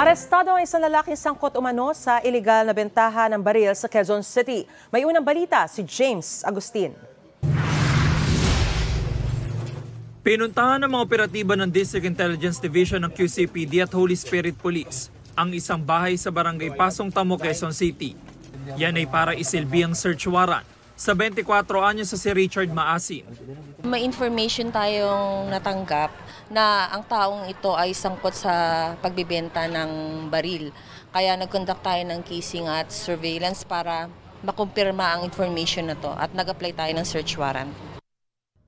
Arestado ang isang lalaking sangkot umano sa ilegal na bentahan ng baril sa Quezon City. May unang balita si James Agustin. Pinuntahan ng mga operatiba ng District Intelligence Division ng QCPD at Holy Spirit Police ang isang bahay sa barangay Pasong Tamo, Quezon City. Yan ay para isilbi ang search warrant sa 24 anyos sa si Richard Maasin. May information tayong natanggap na ang taong ito ay sangkot sa pagbibenta ng baril. Kaya nag-conduct tayo ng casing at surveillance para makumpirma ang information na to at nag-apply tayo ng search warrant.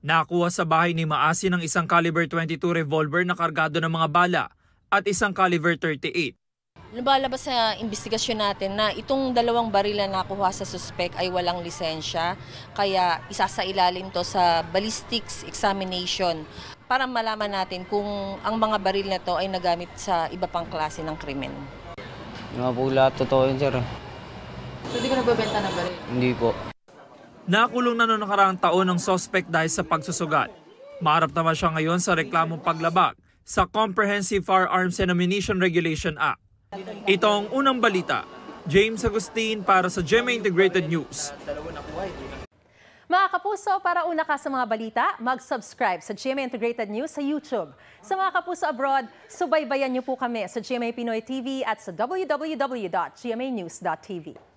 Nakuha sa bahay ni Maasin ang isang caliber 22 revolver na kargado ng mga bala at isang caliber 38. Lumalabas sa investigasyon natin na itong dalawang baril na nakuha sa suspect ay walang lisensya, kaya isasailalim to sa ballistics examination para malaman natin kung ang mga baril na to ay nagamit sa iba pang klase ng krimen. Nga po lahat totoo yun, sir. So di ka nagbebenta ng baril? Hindi po. Nakulong na noong nakaraang taon ang suspect dahil sa pagsusugat. Maharap naman siya ngayon sa reklamong paglabag sa Comprehensive Firearms and Ammunition Regulation Act. Ito ang unang balita. James Agustin para sa GMA Integrated News. Mga kapuso, para una ka sa mga balita, mag-subscribe sa GMA Integrated News sa YouTube. Sa mga kapuso abroad, subaybayan niyo po kami sa GMA Pinoy TV at sa www.gmanews.tv.